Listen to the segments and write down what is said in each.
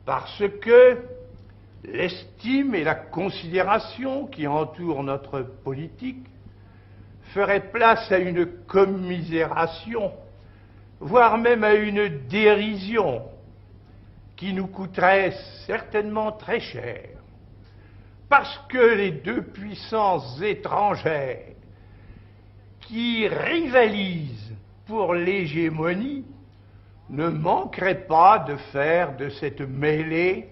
parce que l'estime et la considération qui entourent notre politique feraient place à une commisération, voire même à une dérision, qui nous coûterait certainement très cher, parce que les deux puissances étrangères qui rivalisent pour l'hégémonie ne manqueraient pas de faire de cette mêlée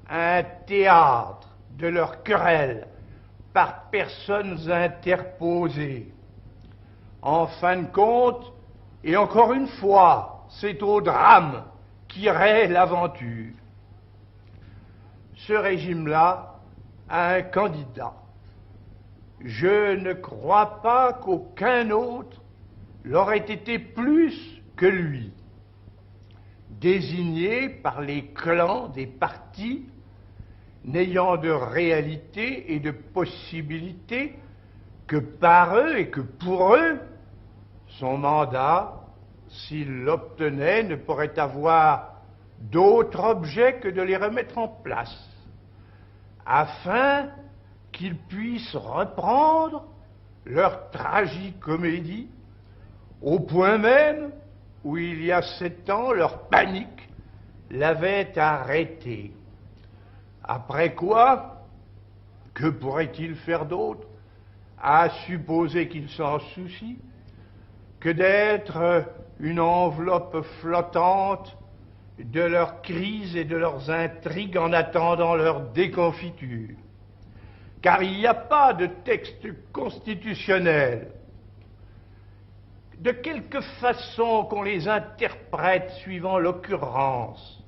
un théâtre de leurs querelles par personnes interposées. En fin de compte, et encore une fois, c'est au drame qu'irait l'aventure. Ce régime-là a un candidat. Je ne crois pas qu'aucun autre l'aurait été plus que lui, désigné par les clans des partis, n'ayant de réalité et de possibilité que par eux et que pour eux, son mandat, s'il l'obtenait, ne pourrait avoir d'autre objet que de les remettre en place, afin qu'ils puissent reprendre leur tragicomédie, au point même où il y a 7 ans, leur panique l'avait arrêté. Après quoi, que pourrait-il faire d'autre, à supposer qu'il s'en soucie, que d'être une enveloppe flottante de leurs crises et de leurs intrigues en attendant leur déconfiture? Car il n'y a pas de texte constitutionnel, de quelque façon qu'on les interprète suivant l'occurrence,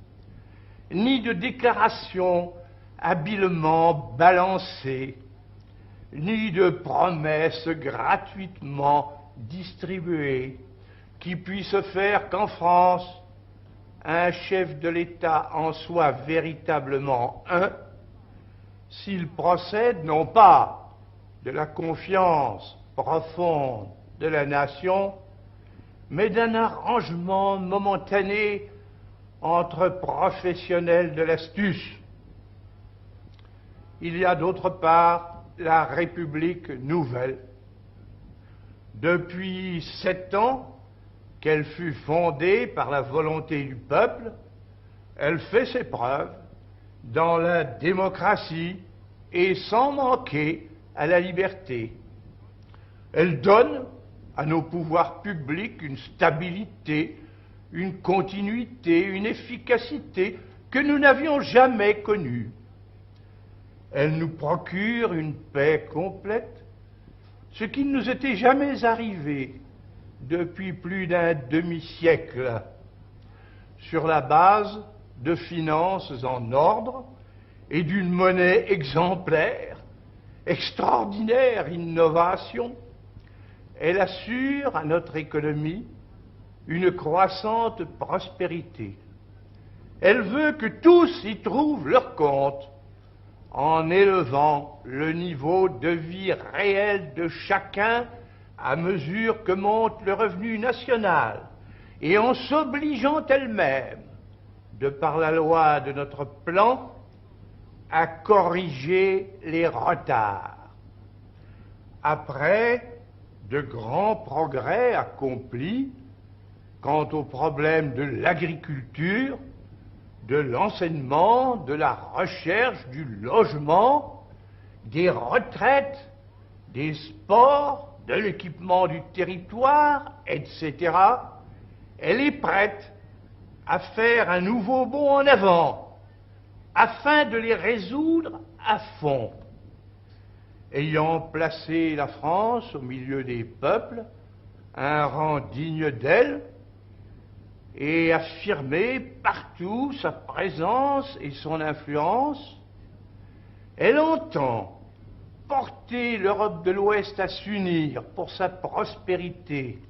ni de déclaration habilement balancée, ni de promesses gratuitement distribuées, qui puissent faire qu'en France, un chef de l'État en soit véritablement un, s'il procède non pas de la confiance profonde de la nation, mais d'un arrangement momentané entre professionnels de l'astuce. Il y a d'autre part la République nouvelle. Depuis 7 ans qu'elle fut fondée par la volonté du peuple, elle fait ses preuves dans la démocratie et sans manquer à la liberté. Elle donne à nos pouvoirs publics une stabilité, une continuité, une efficacité que nous n'avions jamais connue. Elle nous procure une paix complète, ce qui ne nous était jamais arrivé depuis plus d'un demi-siècle, sur la base de finances en ordre et d'une monnaie exemplaire, extraordinaire innovation. Elle assure à notre économie une croissante prospérité. Elle veut que tous y trouvent leur compte, en élevant le niveau de vie réel de chacun à mesure que monte le revenu national, et en s'obligeant elle-même, de par la loi de notre plan, à corriger les retards. Après de grands progrès accomplis quant aux problèmes de l'agriculture, de l'enseignement, de la recherche, du logement, des retraites, des sports, de l'équipement du territoire, etc., elle est prête à faire un nouveau bond en avant, afin de les résoudre à fond. Ayant placé la France au milieu des peuples, un rang digne d'elle, et affirmé partout sa présence et son influence, elle entend porter l'Europe de l'Ouest à s'unir pour sa prospérité,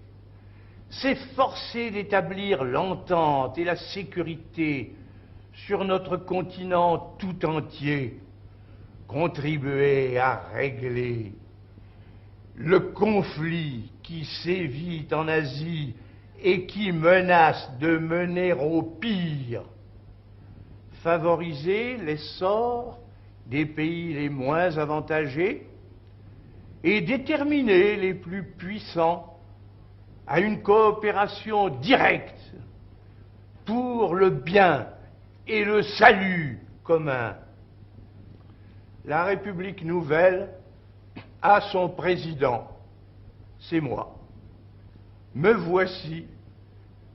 s'efforcer d'établir l'entente et la sécurité sur notre continent tout entier, contribuer à régler le conflit qui sévit en Asie et qui menace de mener au pire, favoriser l'essor des pays les moins avantagés et déterminer les plus puissants à une coopération directe pour le bien et le salut commun. La République nouvelle a son président, c'est moi. Me voici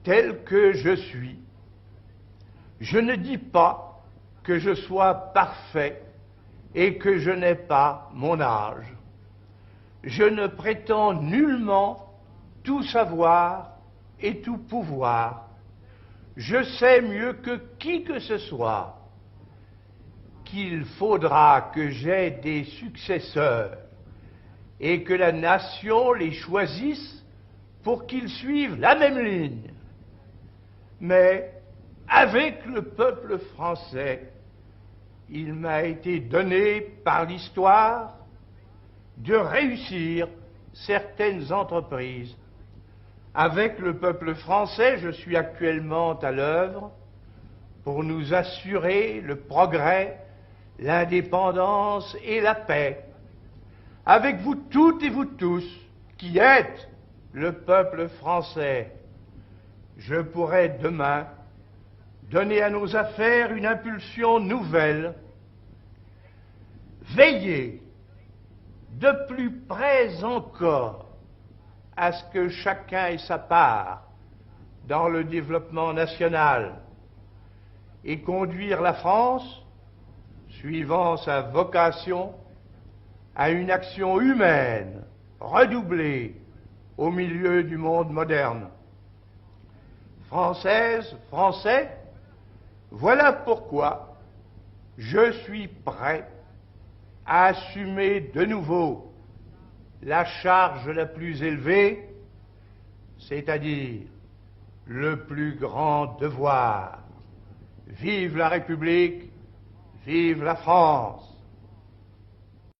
tel que je suis. Je ne dis pas que je sois parfait et que je n'ai pas mon âge. Je ne prétends nullement tout savoir et tout pouvoir. Je sais mieux que qui que ce soit qu'il faudra que j'aie des successeurs et que la nation les choisisse pour qu'ils suivent la même ligne. Mais avec le peuple français, il m'a été donné par l'histoire de réussir certaines entreprises. Avec le peuple français, je suis actuellement à l'œuvre pour nous assurer le progrès, l'indépendance et la paix. Avec vous toutes et vous tous, qui êtes le peuple français, je pourrai demain donner à nos affaires une impulsion nouvelle, veiller de plus près encore à ce que chacun ait sa part dans le développement national et conduire la France, suivant sa vocation, à une action humaine redoublée au milieu du monde moderne. Françaises, Français, voilà pourquoi je suis prêt à assumer de nouveau la charge la plus élevée, c'est-à-dire le plus grand devoir. Vive la République, vive la France!